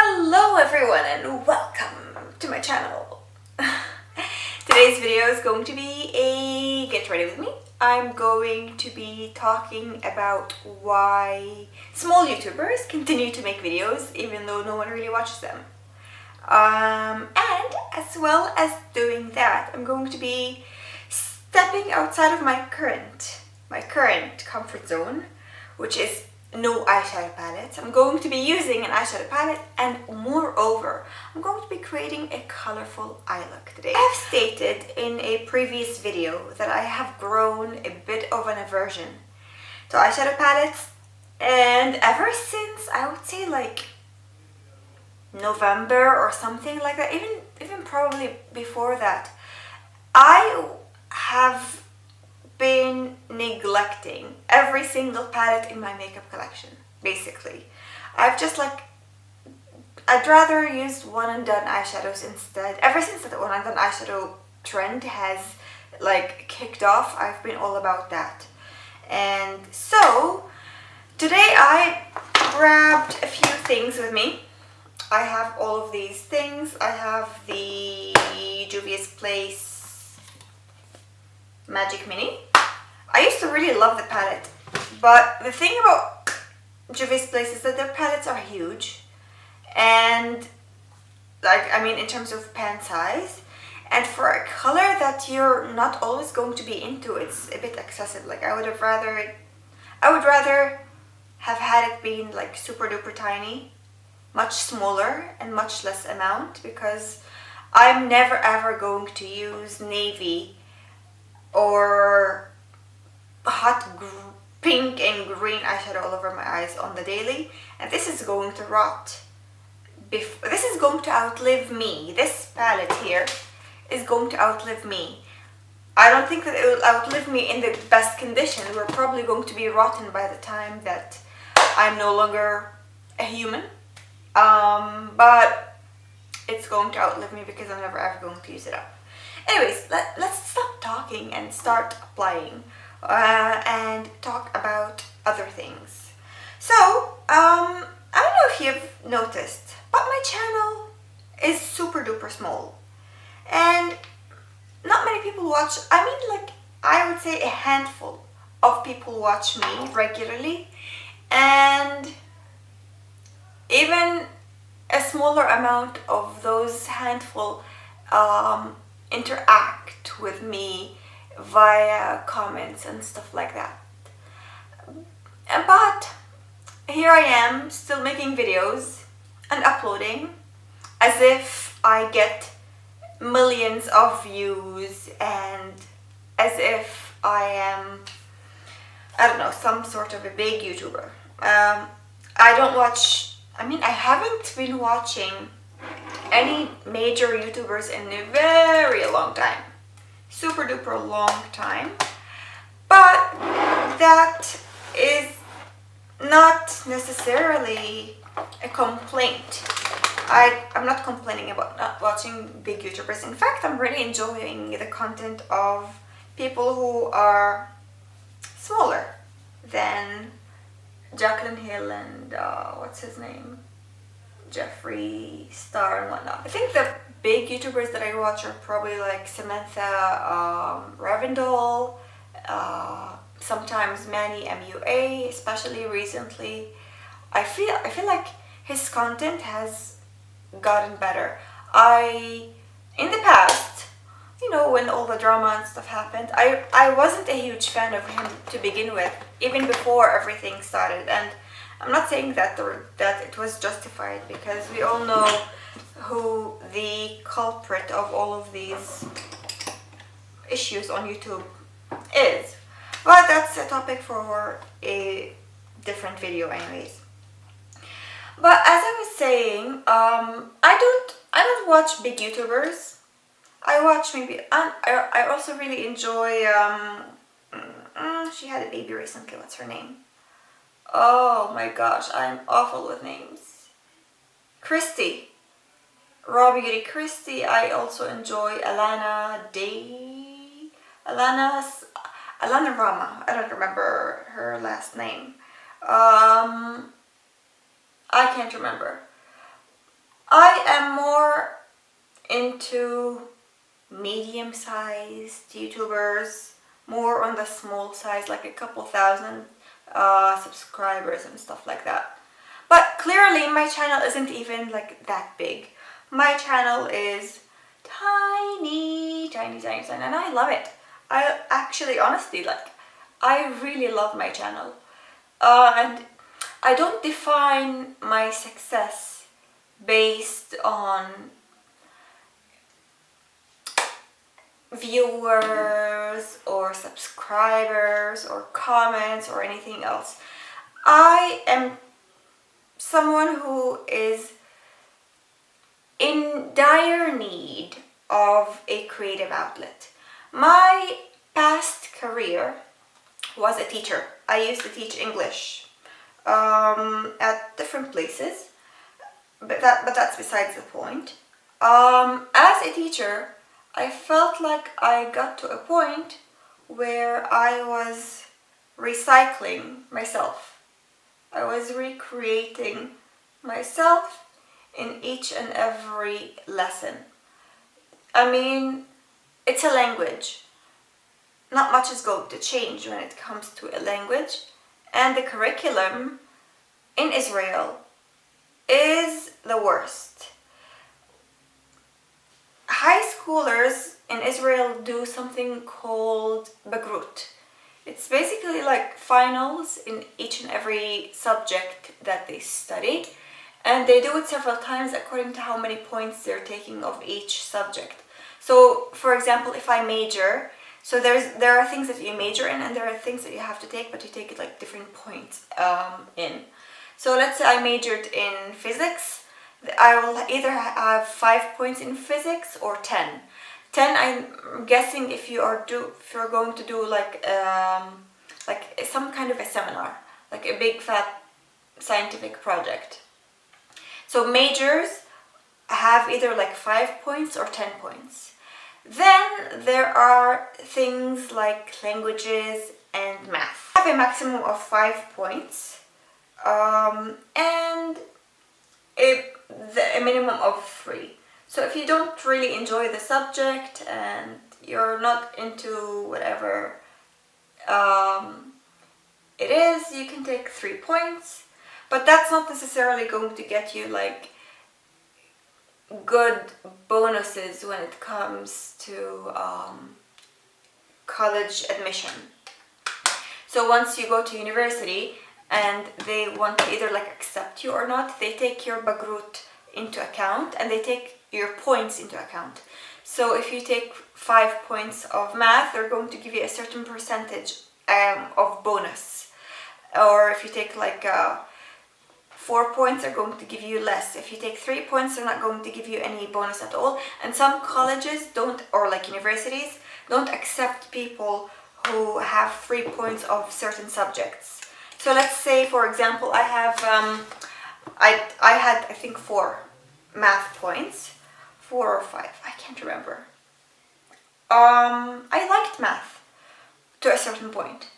Hello everyone and welcome to my channel. Today's video is going to be a get ready with me. I'm going to be talking about why small YouTubers continue to make videos even though no one really watches them. And as well as doing that, I'm going to be stepping outside of my current comfort zone, which is no eyeshadow palettes. I'm going to be using an eyeshadow palette, and moreover, I'm going to be creating a colorful eye look today. I've stated in a previous video that I have grown a bit of an aversion to eyeshadow palettes, and ever since I would say like November or something like that, even probably before that, I have been neglecting every single palette in my makeup collection. Basically, I'd rather use one and done eyeshadows instead. Ever since that one and done eyeshadow trend has like kicked off, I've been all about that. And so today I grabbed a few things with me. I have all of these things. I have the Juvia's Place Magic Mini. I used to really love the palette, but the thing about Juvia's Place is that their palettes are huge, and in terms of pan size, and for a color that you're not always going to be into, it's a bit excessive. Like I would rather have had it being like super duper tiny, much smaller and much less amount, because I'm never ever going to use navy or hot pink and green eyeshadow all over my eyes on the daily, and this is going to rot. This is going to outlive me. This palette here is going to outlive me. I don't think that it will outlive me in the best condition. We're probably going to be rotten by the time that I'm no longer a human. But it's going to outlive me because I'm never ever going to use it up. Anyways, let's stop talking and start applying and talk about other things. So, I don't know if you've noticed, but my channel is super duper small. And not many people watch. I would say a handful of people watch me regularly. And even a smaller amount of those handful interact with me via comments and stuff like that. But here I am still making videos and uploading as if I get millions of views and as if I am, I don't know, some sort of a big YouTuber. I haven't been watching any major YouTubers in a very long time. Super duper long time. But that is not necessarily a complaint. I'm not complaining about not watching big YouTubers. In fact, I'm really enjoying the content of people who are smaller than Jaclyn Hill and what's his name? Jeffree Star and whatnot. I think the big YouTubers that I watch are probably like Samantha Ravindell, sometimes Manny MUA, especially recently. I feel like his content has gotten better. In the past, when all the drama and stuff happened, I wasn't a huge fan of him to begin with, even before everything started. And I'm not saying that it was justified, because we all know who the culprit of all of these issues on YouTube is. But that's a topic for a different video anyways. But as I was saying, I don't watch big YouTubers. I watch maybe, I also really enjoy, she had a baby recently, what's her name? Oh my gosh, I'm awful with names. Christy. Raw Beauty Christy. I also enjoy Alana Rama. I don't remember her last name. I can't remember. am more into medium-sized YouTubers, more on the small size, like a couple thousand subscribers and stuff like that. But clearly my channel isn't even like that big. My channel is tiny, tiny, tiny, tiny, and I love it. I actually, honestly, like, I really love my channel. And I don't define my success based on viewers or subscribers or comments or anything else. I am someone who is in dire need of a creative outlet. My past career was a teacher. I used to teach English at different places, but that's besides the point. As a teacher, I felt like I got to a point where I was recycling myself. I was recreating myself in each and every lesson. I mean, it's a language. Not much is going to change when it comes to a language, and the curriculum in Israel is the worst. High schoolers in Israel do something called Bagrut. It's basically like finals in each and every subject that they study, and they do it several times according to how many points they're taking of each subject. So, for example, if I major, so there are things that you major in, and there are things that you have to take, but you take it like different points in. So let's say I majored in physics. I will either have 5 points in physics or 10. 10, I'm guessing if you're going to do like some kind of a seminar, like a big fat scientific project. So majors have either like 5 points or 10 points. Then there are things like languages and math. I have a maximum of 5 points and a minimum of 3. So if you don't really enjoy the subject and you're not into whatever it is, you can take 3 points, but that's not necessarily going to get you like good bonuses when it comes to college admission. So once you go to university and they want to either like accept you or not, they take your Bagrut into account and they take your points into account. So if you take 5 points of math, they're going to give you a certain percentage of bonus. Or if you take like 4 points, they're going to give you less. If you take 3 points, they're not going to give you any bonus at all. And some colleges don't, or like universities, don't accept people who have 3 points of certain subjects. So let's say, for example, I have, I had, I think 4 math points, 4 or 5, I can't remember. I liked math to a certain point.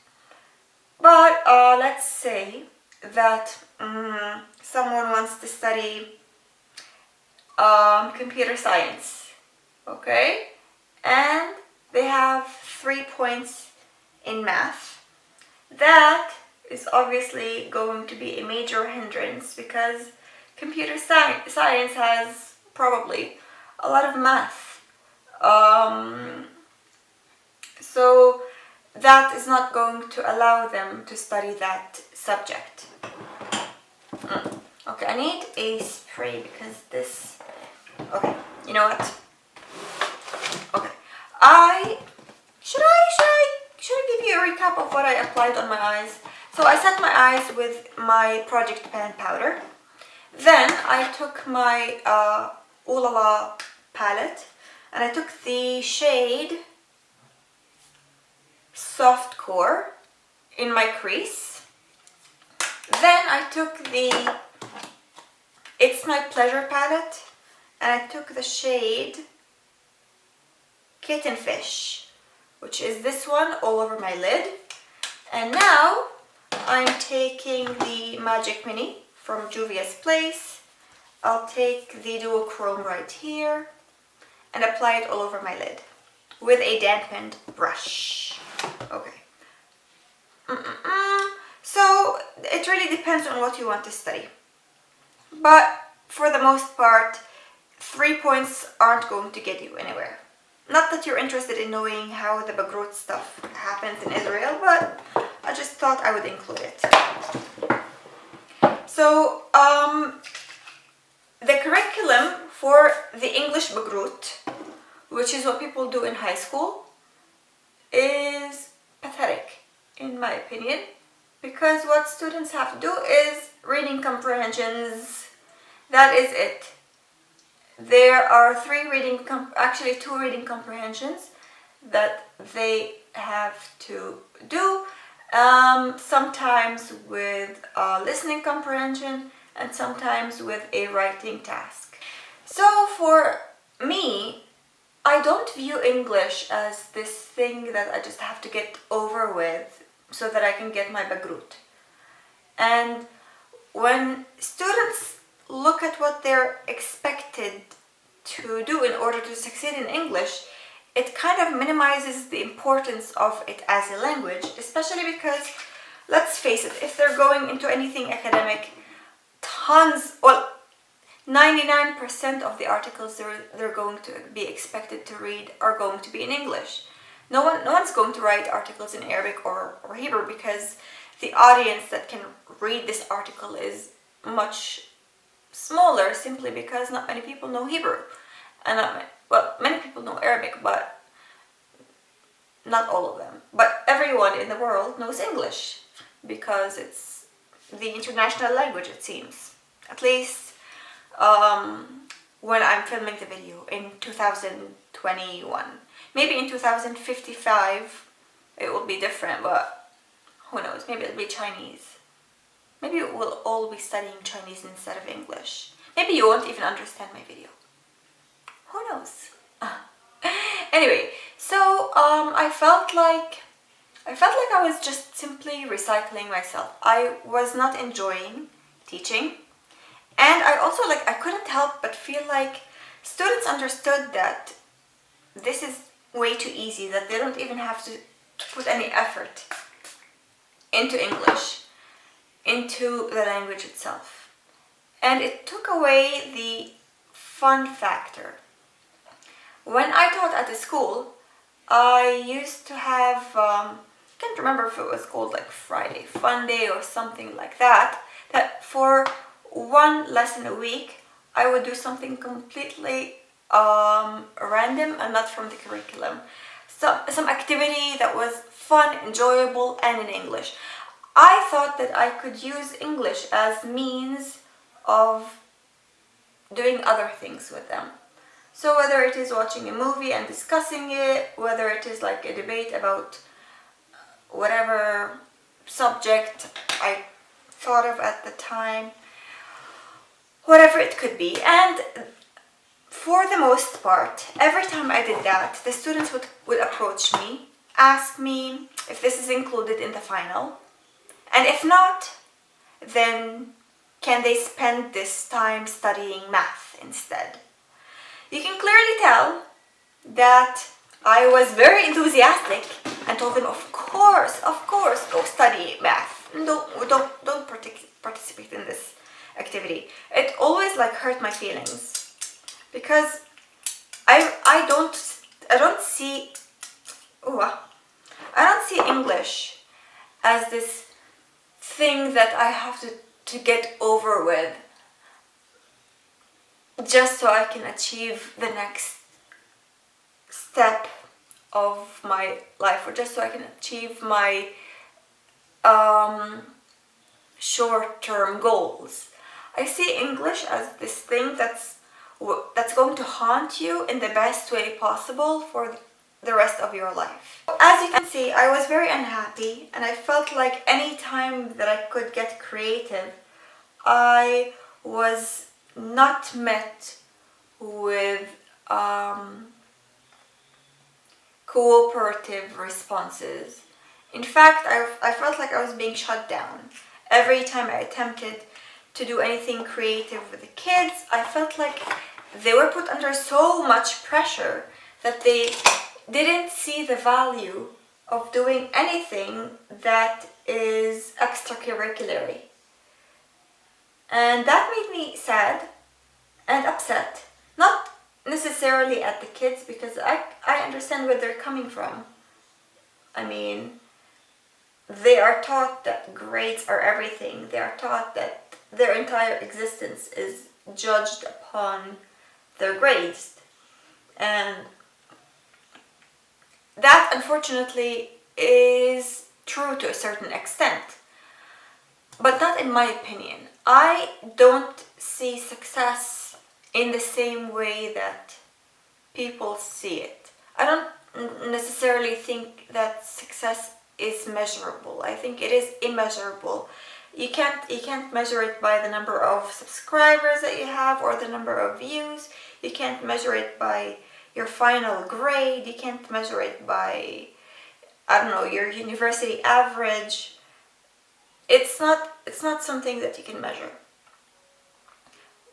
But let's say that someone wants to study computer science, okay? And they have 3 points in math. That is obviously going to be a major hindrance because computer science has probably a lot of math. So that is not going to allow them to study that subject. Okay, I need a spray because this... Okay, you know what? Okay, should I give you a recap of what I applied on my eyes? So I set my eyes with my Project Pan powder. Then I took my Ooh La La palette and I took the shade Soft Core in my crease. Then I took the It's My Pleasure palette and I took the shade Kitten Fish, which is this one, all over my lid. And now I'm taking the Magic Mini from Juvia's Place I'll take the duochrome right here and apply it all over my lid with a dampened brush. Okay. So it really depends on what you want to study. But for the most part, 3 points aren't going to get you anywhere. Not that you're interested in knowing how the Bagrut stuff happens in Israel, but I just thought I would include it. So, the curriculum for the English Bagrut, which is what people do in high school, is pathetic, in my opinion, because what students have to do is reading comprehensions. That is it. There are actually two reading comprehensions that they have to do, sometimes with a listening comprehension and sometimes with a writing task. So for me, I don't view English as this thing that I just have to get over with so that I can get my Bagrut. And when students look at what they're expected to do in order to succeed in English, it kind of minimizes the importance of it as a language, especially because, let's face it, if they're going into anything academic, 99% of the articles they're going to be expected to read are going to be in English. No one's going to write articles in Arabic or Hebrew, because the audience that can read this article is much smaller, simply because not many people know Hebrew. And many people know Arabic, but not all of them. But everyone in the world knows English, because it's the international language, it seems. At least when I'm filming the video in 2021. Maybe in 2055 it will be different, but who knows, maybe it'll be Chinese. Maybe we'll all be studying Chinese instead of English. Maybe you won't even understand my video. Who knows? Anyway, so I felt like I was just simply recycling myself. I was not enjoying teaching, and I couldn't help but feel like students understood that this is way too easy, that they don't even have to put any effort into English, into the language itself. And it took away the fun factor. When I taught at a school, I used to have, I can't remember if it was called like Friday Fun Day or something like that, that for one lesson a week, I would do something completely random and not from the curriculum. Some activity that was fun, enjoyable, and in English. I thought that I could use English as means of doing other things with them. So whether it is watching a movie and discussing it, whether it is like a debate about whatever subject I thought of at the time, whatever it could be. And for the most part, every time I did that, the students would approach me, ask me if this is included in the final, and if not, then can they spend this time studying math instead? You can clearly tell that I was very enthusiastic and told them, of course, go study math. Don't participate in this activity. It always hurt my feelings, because I don't see English as this thing that I have to get over with just so I can achieve the next step of my life, or just so I can achieve my short-term goals. I see English as this thing that's going to haunt you in the best way possible for the rest of your life. As you can see, I was very unhappy, and I felt like any time that I could get creative, I was not met with cooperative responses. In fact, I felt like I was being shut down every time I attempted to do anything creative with the kids. I felt like they were put under so much pressure that they didn't see the value of doing anything that is extracurricular. And that made me sad and upset. Not necessarily at the kids, because I understand where they're coming from. I mean, they are taught that grades are everything. They are taught that their entire existence is judged upon their grades. And that, unfortunately, is true to a certain extent. But not in my opinion. I don't see success in the same way that people see it. I don't necessarily think that success is measurable. I think it is immeasurable. You can't measure it by the number of subscribers that you have or the number of views. You can't measure it by your final grade. You can't measure it by, I don't know, your university average. It's not something that you can measure.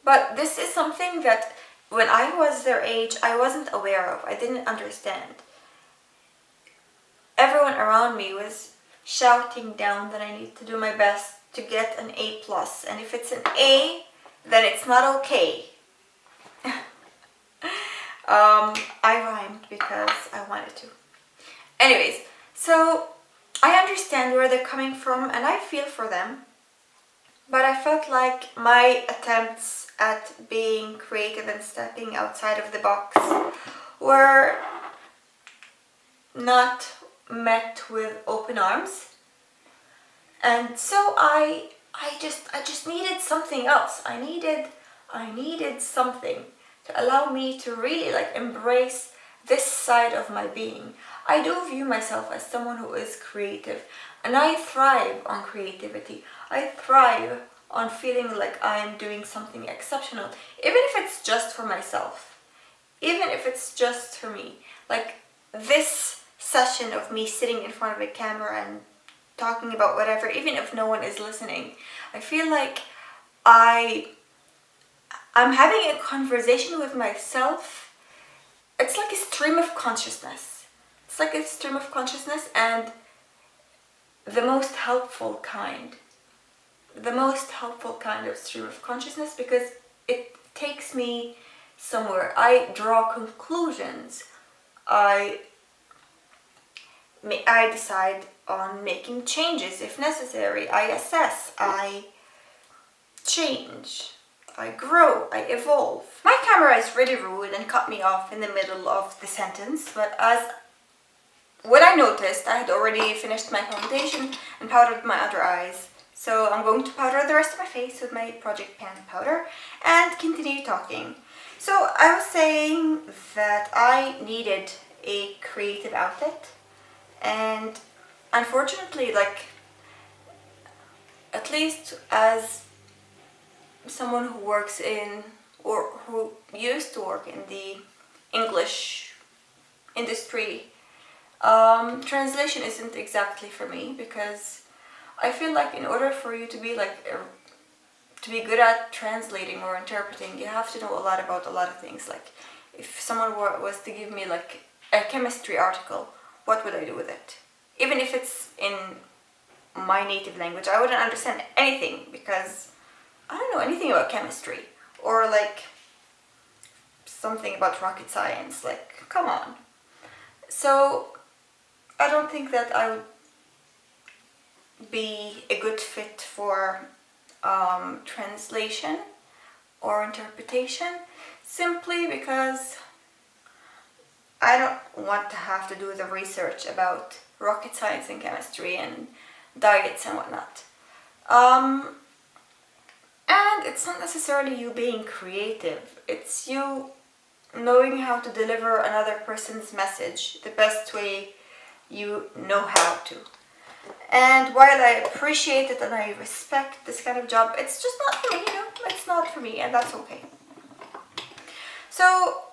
But this is something that when I was their age, I wasn't aware of. I didn't understand. Everyone around me was shouting down that I need to do my best to get an A+. And if it's an A, then it's not okay. I rhymed because I wanted to. Anyways, so I understand where they're coming from and I feel for them. But I felt like my attempts at being creative and stepping outside of the box were not met with open arms. And so I just needed something else. I needed something to allow me to really embrace this side of my being. I do view myself as someone who is creative, and I thrive on creativity. I thrive on feeling like I am doing something exceptional, even if it's just for myself, even if it's just for me. Like this session of me sitting in front of a camera and talking about whatever, even if no one is listening, I feel like I'm having a conversation with myself. It's like a stream of consciousness. It's like a stream of consciousness, and the most helpful kind of stream of consciousness, because it takes me somewhere. I draw conclusions. I decide on making changes if necessary. I assess. I change. I grow. I evolve. My camera is really rude and cut me off in the middle of the sentence, but what I noticed, I had already finished my foundation and powdered my under eyes. So I'm going to powder the rest of my face with my Project Pan powder and continue talking. So I was saying that I needed a creative outlet, and unfortunately, at least as someone who works in, or who used to work in the English industry, translation isn't exactly for me, because I feel like in order for you to be to be good at translating or interpreting, you have to know a lot about a lot of things. Like if someone was to give me a chemistry article, what would I do with it? Even if it's in my native language, I wouldn't understand anything, because I don't know anything about chemistry or something about rocket science. Come on. So I don't think that I would be a good fit for translation or interpretation, simply because I don't want to have to do the research about rocket science and chemistry and diets and whatnot. And it's not necessarily you being creative, it's you knowing how to deliver another person's message the best way you know how to. And while I appreciate it and I respect this kind of job, it's just not for me, it's not for me, and that's okay. So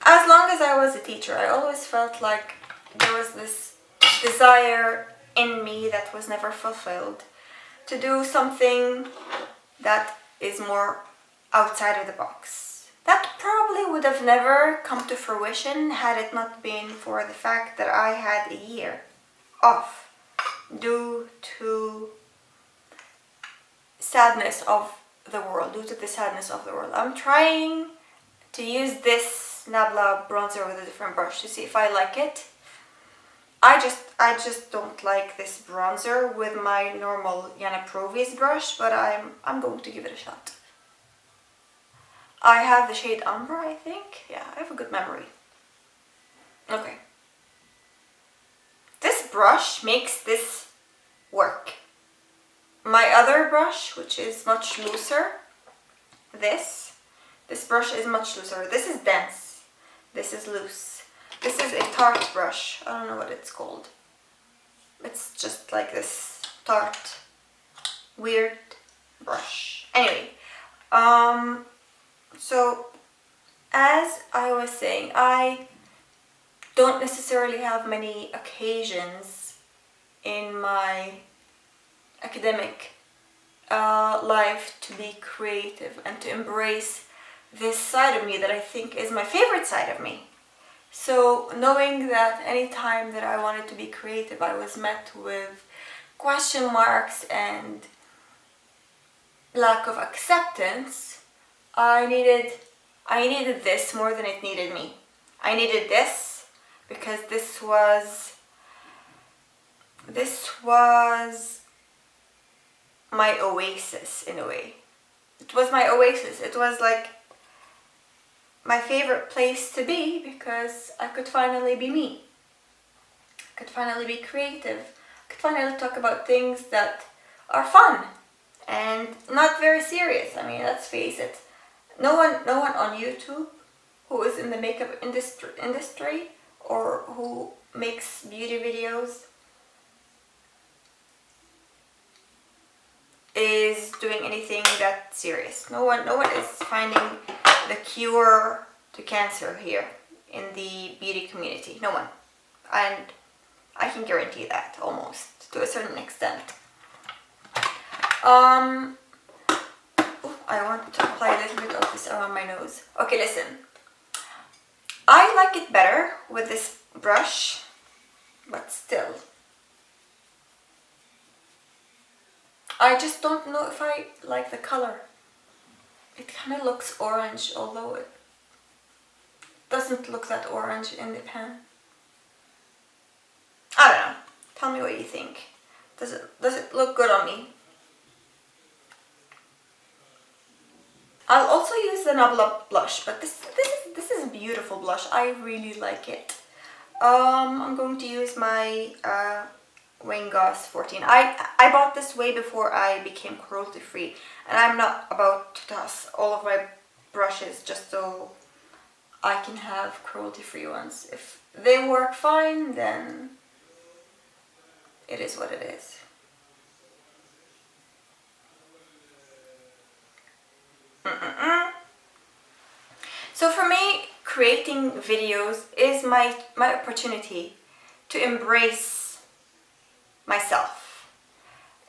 as long as I was a teacher, I always felt like there was this desire in me that was never fulfilled to do something that is more outside of the box. That probably would have never come to fruition had it not been for the fact that I had a year off due to sadness of the world, I'm trying to use this Nabla bronzer with a different brush to see if I like it. I just don't like this bronzer with my normal Yana Provis brush, but I'm going to give it a shot. I have the shade Umber, I think. Yeah, I have a good memory. Okay. This brush makes this work. My other brush, which is much looser, this brush is much looser. This is dense. This is loose. This is a Tarte brush. I don't know what it's called. It's just like this Tarte weird brush. Anyway, so as I was saying, I don't necessarily have many occasions in my academic life to be creative and to embrace this side of me that I think is my favorite side of me. So knowing that any time that I wanted to be creative, I was met with question marks and lack of acceptance, I needed this more than it needed me. I needed this because this was my oasis in a way. It was my oasis. It was like my favorite place to be because I could finally be me. I could finally be creative. I could finally talk about things that are fun and not very serious. I mean, let's face it. No one on YouTube who is in the makeup industry or who makes beauty videos is doing anything that serious. No one is finding the cure to cancer here in the beauty community. No one. And I can guarantee that almost to a certain extent. I want to apply a little bit of this around my nose. Okay, listen. I like it better with this brush, but still. I just don't know if I like the color. It kind of looks orange, although it doesn't look that orange in the pan. I don't know. Tell me what you think. Does it look good on me? I'll also use the Nabla blush, but this is a beautiful blush. I really like it. I'm going to use my Wayne Goss 14. I bought this way before I became cruelty free, and I'm not about to toss all of my brushes just so I can have cruelty free ones. If they work fine, then it is what it is. So for me, creating videos is my opportunity to embrace myself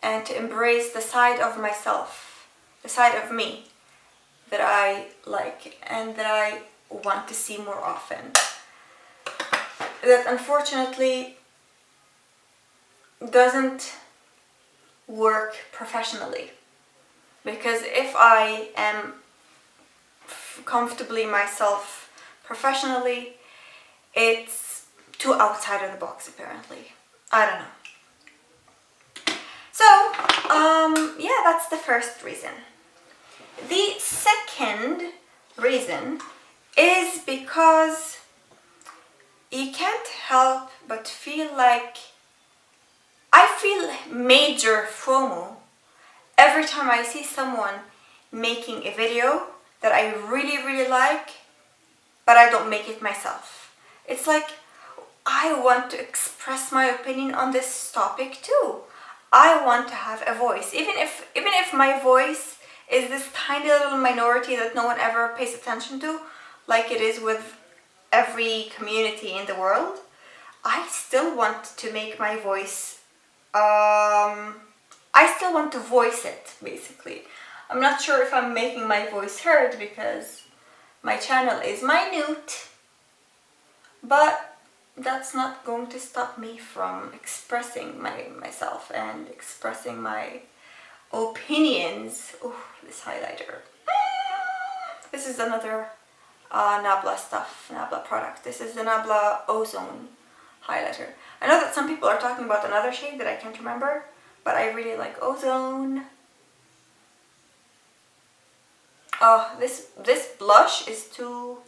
and to embrace the side of myself, the side of me that I like and that I want to see more often. That unfortunately doesn't work professionally. Because if I am comfortably myself professionally, it's too outside of the box apparently. I don't know. So, yeah, that's the first reason. The second reason is because you can't help but feel like I feel major FOMO every time I see someone making a video that I really, really like, but I don't make it myself. It's like, I want to express my opinion on this topic too. I want to have a voice. Even if my voice is this tiny little minority that no one ever pays attention to, like it is with every community in the world, I still want to make my voice, I still want to voice it, basically. I'm not sure if I'm making my voice heard because my channel is minute, but that's not going to stop me from expressing myself and expressing my opinions. Oh, this highlighter. This is another Nabla product. This is the Nabla Ozone highlighter. I know that some people are talking about another shade that I can't remember, but I really like Ozone. Oh, this blush is too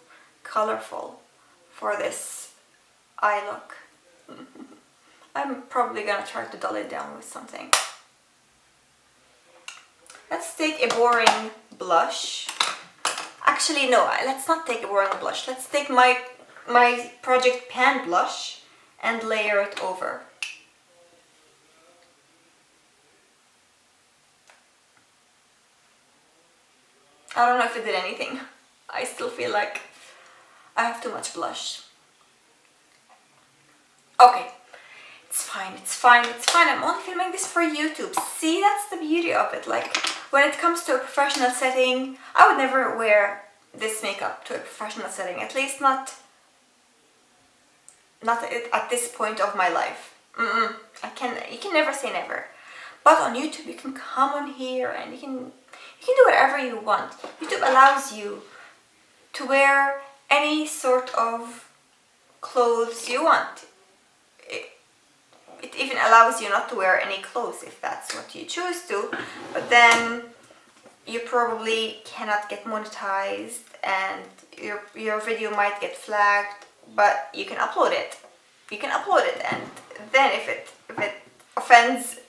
colorful for this eye look. I'm probably gonna try to dull it down with something. Let's take a boring blush. Actually, no, let's not take a boring blush. Let's take my Project Pan blush and layer it over. I don't know if it did anything. I still feel like I have too much blush. Okay, it's fine, it's fine, it's fine. I'm only filming this for YouTube. See, that's the beauty of it. Like, when it comes to a professional setting, I would never wear this makeup to a professional setting. At least not at this point of my life. You can never say never. But on YouTube, you can come on here and you can do whatever you want. YouTube allows you to wear any sort of clothes you want. It even allows you not to wear any clothes if that's what you choose to, but then you probably cannot get monetized and your video might get flagged, but you can upload it. You can upload it, and then if it offends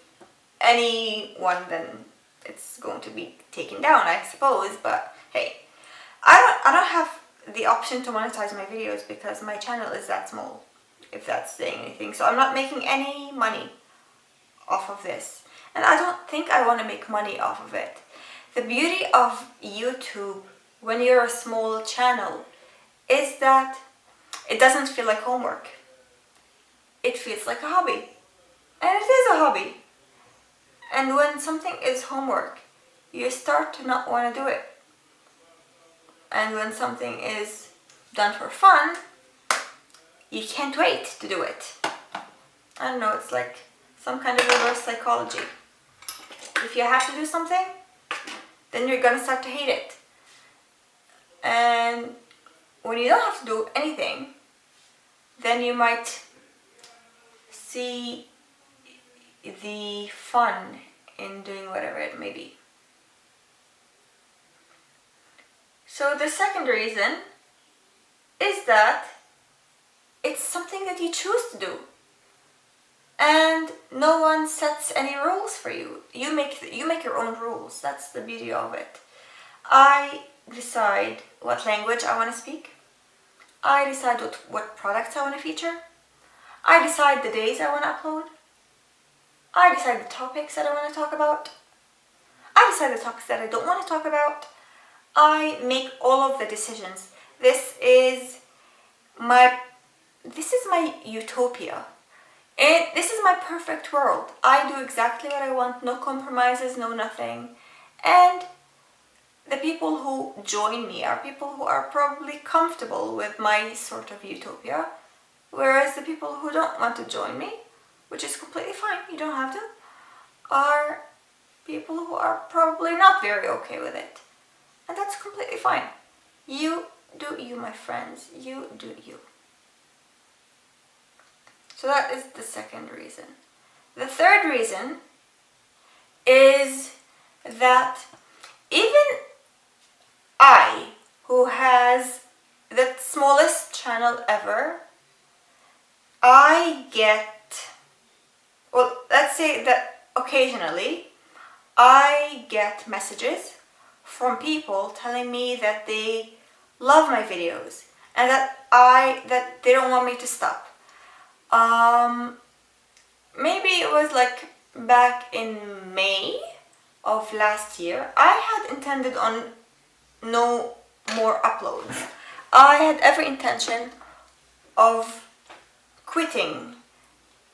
anyone, then it's going to be taken down, I suppose. But hey, I don't have the option to monetize my videos because my channel is that small, if that's saying anything. So I'm not making any money off of this, and I don't think I want to make money off of it. The beauty of YouTube when you're a small channel is that it doesn't feel like homework. It feels like a hobby, and it is a hobby. And when something is homework, you start to not want to do it. And when something is done for fun, you can't wait to do it. I don't know, it's like some kind of reverse psychology. If you have to do something, then you're gonna start to hate it. And when you don't have to do anything, then you might see the fun in doing whatever it may be. So the second reason is that it's something that you choose to do, and no one sets any rules for you. You make your own rules. That's the beauty of it. I decide what language I want to speak. I decide what products I want to feature. I decide the days I want to upload. I decide the topics that I want to talk about. I decide the topics that I don't want to talk about. I make all of the decisions. This is my utopia. This is my perfect world. I do exactly what I want, no compromises, no nothing. And the people who join me are people who are probably comfortable with my sort of utopia, whereas the people who don't want to join me, which is completely fine, you don't have to, are people who are probably not very okay with it. And that's completely fine. You do you, my friends. You do you. So that is the second reason. The third reason is that even I, who has the smallest channel ever, let's say that occasionally I get messages from people telling me that they love my videos and that they don't want me to stop. Maybe it was like back in May of last year. I had intended on no more uploads. I had every intention of quitting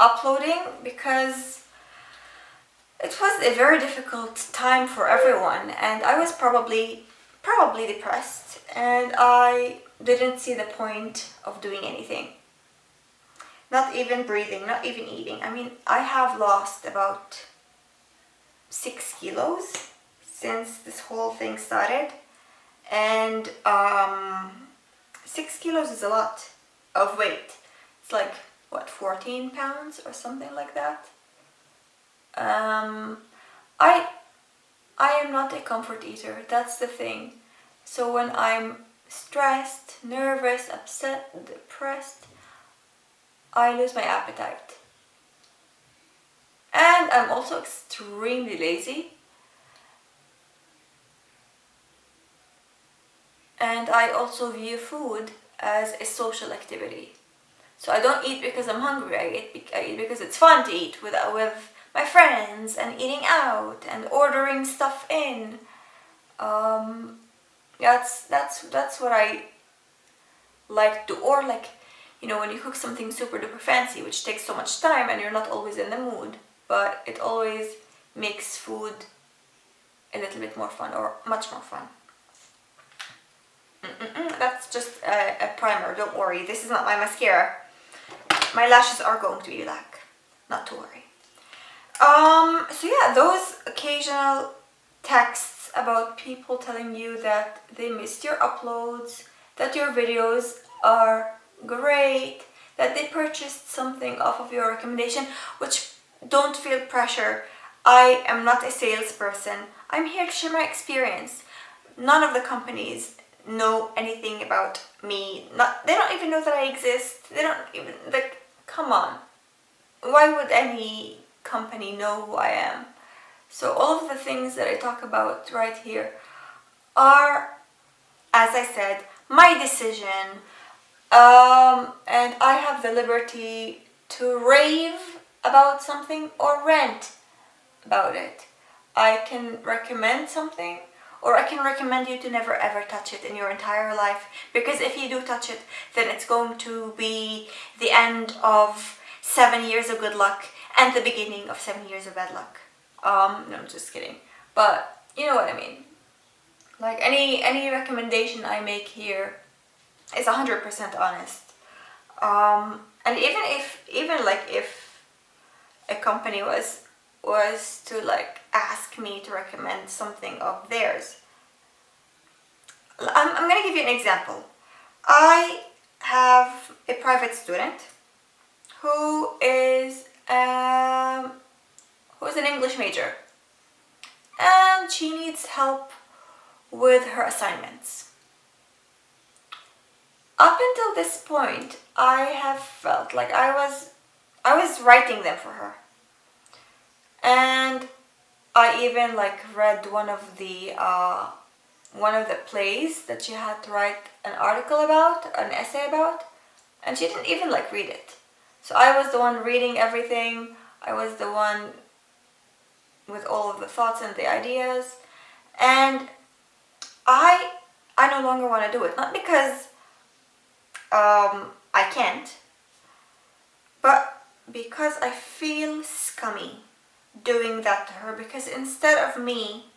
uploading because it was a very difficult time for everyone, and I was probably depressed, and I didn't see the point of doing anything. Not even breathing, not even eating. I mean, I have lost about 6 kilos since this whole thing started, and 6 kilos is a lot of weight. It's like, what, 14 pounds or something like that. I am not a comfort eater, that's the thing. So when I'm stressed, nervous, upset, depressed, I lose my appetite. And I'm also extremely lazy. And I also view food as a social activity. So I don't eat because I'm hungry, I eat because it's fun to eat with my friends, and eating out and ordering stuff in. That's what I like to do. Or like, you know, when you cook something super duper fancy, which takes so much time and you're not always in the mood, but it always makes food a little bit more fun, or much more fun. That's just a primer, don't worry. This is not my mascara. My lashes are going to be black, not to worry. So yeah, those occasional texts about people telling you that they missed your uploads, that your videos are great, that they purchased something off of your recommendation, which, don't feel pressure. I am not a salesperson. I'm here to share my experience. None of the companies know anything about me. They don't even know that I exist. They don't even, like, come on. Why would any company know who I am? So all of the things that I talk about right here are, as I said, my decision, and I have the liberty to rave about something or rant about it. I can recommend something, or I can recommend you to never ever touch it in your entire life, because if you do touch it, then it's going to be the end of 7 years of good luck and the beginning of 7 years of bad luck. No, I'm just kidding. But you know what I mean. Like, any recommendation I make here is 100% honest. And if a company was to like ask me to recommend something of theirs, I'm gonna give you an example. I have a private student who is an English major, and she needs help with her assignments. Up until this point, I have felt like I was writing them for her, and I even like read one of the plays that she had to write an article about, an essay about, and she didn't even like read it. So I was the one reading everything. I was the one with all of the thoughts and the ideas, and I no longer want to do it. Not because I can't, but because I feel scummy doing that to her. Because instead of me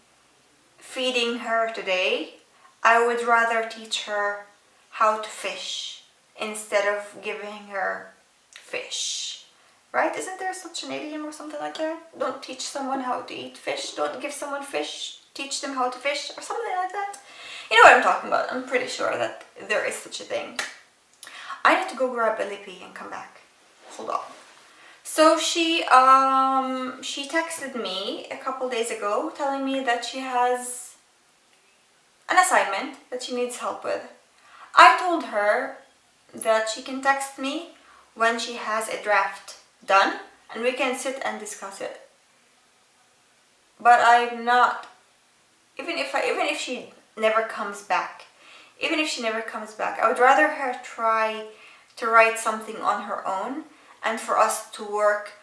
feeding her today, I would rather teach her how to fish instead of giving her fish. Right? Isn't there such an idiom or something like that? Don't teach someone how to eat fish. Don't give someone fish. Teach them how to fish, or something like that. You know what I'm talking about. I'm pretty sure that there is such a thing. I need to go grab a lippy and come back. Hold on. So she texted me a couple days ago telling me that she has an assignment that she needs help with. I told her that she can text me when she has a draft done and we can sit and discuss it. But I'm not, even if she never comes back, I would rather her try to write something on her own, and for us to work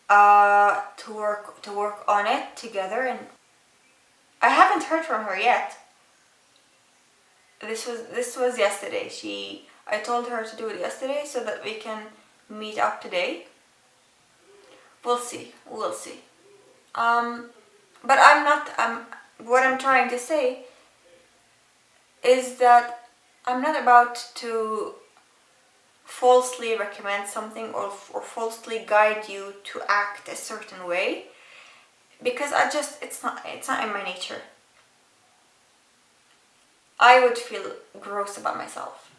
on it together. And I haven't heard from her yet. This was yesterday. I told her to do it yesterday so that we can meet up today. We'll see. But I'm not, what I'm trying to say is that I'm not about to falsely recommend something or falsely guide you to act a certain way, because it's not in my nature. I would feel gross about myself.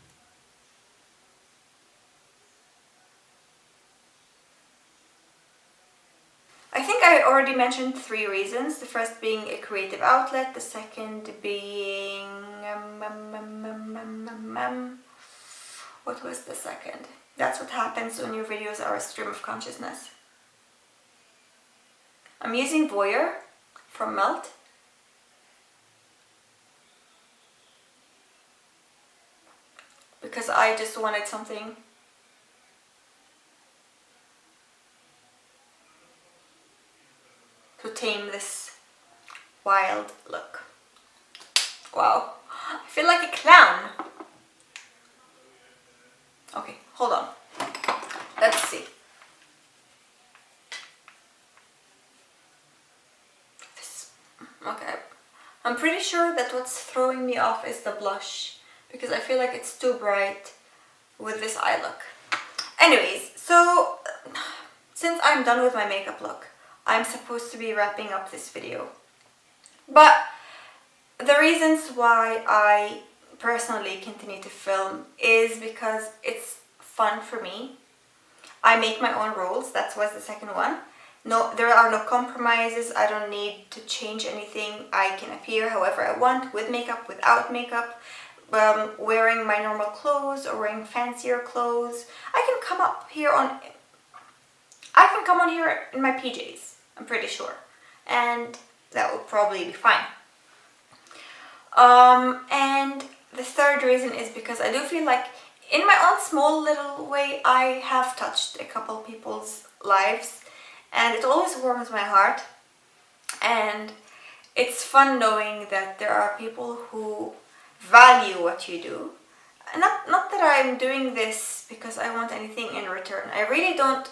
I think I already mentioned 3 reasons. The first being a creative outlet, the second being what was the second? That's what happens when your videos are a stream of consciousness. I'm using Voyeur from Melt. Because I just wanted something to tame this wild look. Wow, I feel like a clown. Okay, hold on. Let's see. Okay, I'm pretty sure that what's throwing me off is the blush, because I feel like it's too bright with this eye look. Anyways, so since I'm done with my makeup look, I'm supposed to be wrapping up this video. But the reasons why I personally continue to film is because it's fun for me. I make my own rules. That was the second one. No, there are no compromises. I don't need to change anything. I can appear however I want, with makeup, without makeup, wearing my normal clothes or wearing fancier clothes. I can come on here in my PJs, I'm pretty sure, and that will probably be fine. And the third reason is because I do feel like, in my own small little way, I have touched a couple people's lives, and it always warms my heart. And it's fun knowing that there are people who value what you do. Not that I'm doing this because I want anything in return. I really don't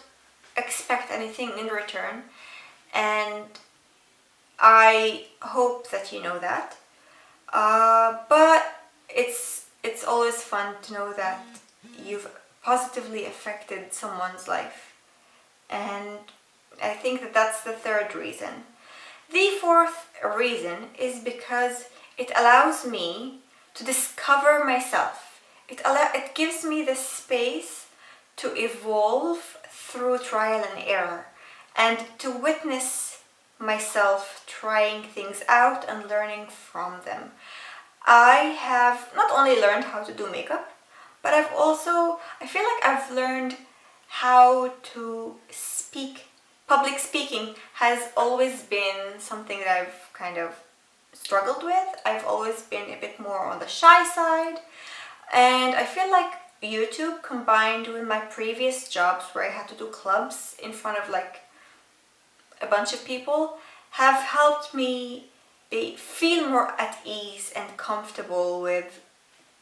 expect anything in return, and I hope that you know that. But it's always fun to know that you've positively affected someone's life, and I think that that's the third reason. The fourth reason is because it allows me to discover myself. It gives me the space to evolve through trial and error, and to witness myself trying things out and learning from them. I have not only learned how to do makeup, but I feel like I've learned how to speak. Public speaking has always been something that I've kind of struggled with. I've always been a bit more on the shy side, and I feel like YouTube, combined with my previous jobs where I had to do clubs in front of like a bunch of people, have helped me feel more at ease and comfortable with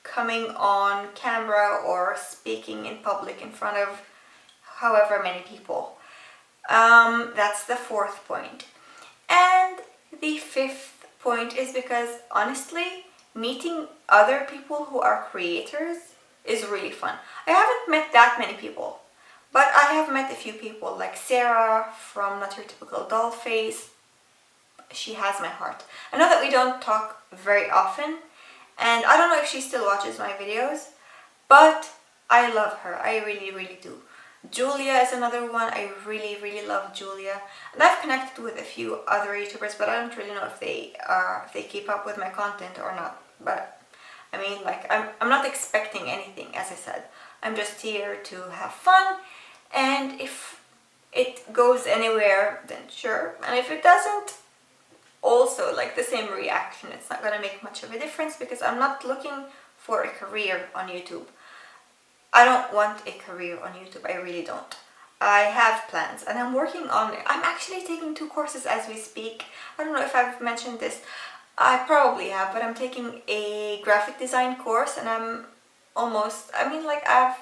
coming on camera or speaking in public in front of however many people. That's the fourth point. And the fifth point is because, honestly, meeting other people who are creators is really fun. I haven't met that many people, but I have met a few people, like Sarah from Not Your Typical Doll Face. She has my heart. I know that we don't talk very often, and I don't know if she still watches my videos, but I love her. I really, really do. Julia is another one. I really, really love Julia. And I've connected with a few other YouTubers, but I don't really know if they keep up with my content or not. But I mean, like, I'm not expecting anything, as I said. I'm just here to have fun, and if it goes anywhere, then sure. And if it doesn't, also like the same reaction. It's not gonna make much of a difference, because I'm not looking for a career on YouTube. I don't want a career on YouTube. I really don't. I have plans, and I'm working on it. I'm actually taking 2 courses as we speak. I don't know if I've mentioned this. I probably have, but I'm taking a graphic design course, and I have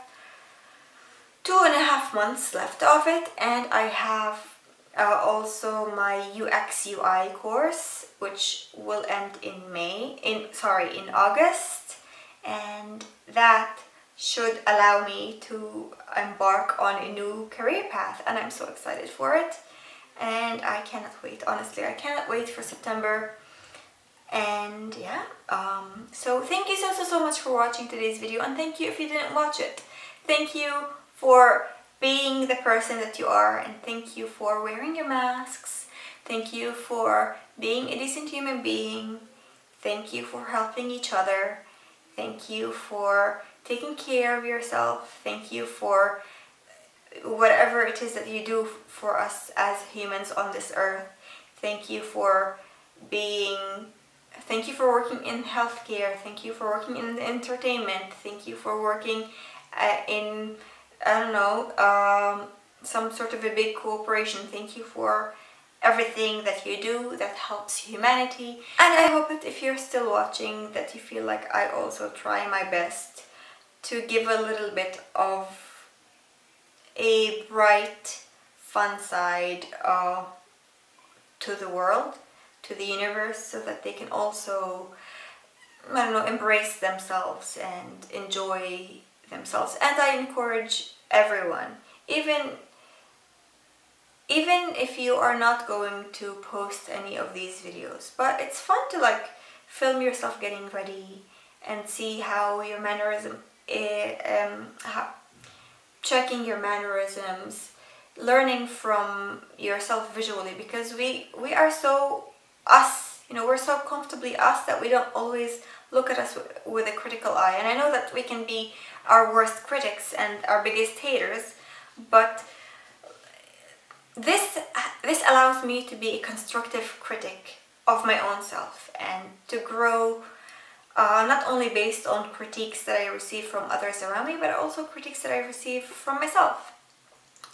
2.5 months left of it, and I have Also my UX UI course, which will end in August, and that should allow me to embark on a new career path, and I'm so excited for it. And I cannot wait, honestly, I cannot wait for September. And yeah, so thank you so much for watching today's video, and thank you if you didn't watch it. Thank you for being the person that you are, and thank you for wearing your masks. Thank you for being a decent human being. Thank you for helping each other. Thank you for taking care of yourself. Thank you for whatever it is that you do for us as humans on this earth. Thank you for working in healthcare. Thank you for working in entertainment. Thank you for working in, I don't know, some sort of a big corporation. Thank you for everything that you do that helps humanity. And I hope that if you're still watching, that you feel like I also try my best to give a little bit of a bright, fun side to the world, to the universe, so that they can also, I don't know, embrace themselves and enjoy themselves. And I encourage everyone, even if you are not going to post any of these videos, but it's fun to like film yourself getting ready and see how your mannerism, checking your mannerisms, learning from yourself visually, because we are so us, you know, we're so comfortably us that we don't always look at us with a critical eye. And I know that we can be our worst critics and our biggest haters, but this allows me to be a constructive critic of my own self and to grow, not only based on critiques that I receive from others around me, but also critiques that I receive from myself.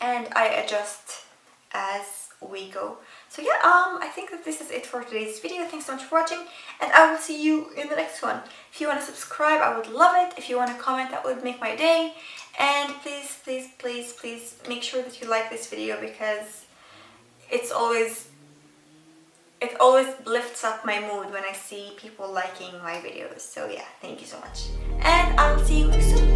And I adjust as we go. So yeah, I think that this is it for today's video. Thanks so much for watching, and I will see you in the next one. If you want to subscribe, I would love it. If you want to comment, that would make my day. And please make sure that you like this video, because it always lifts up my mood when I see people liking my videos. So yeah, thank you so much, and I'll see you soon.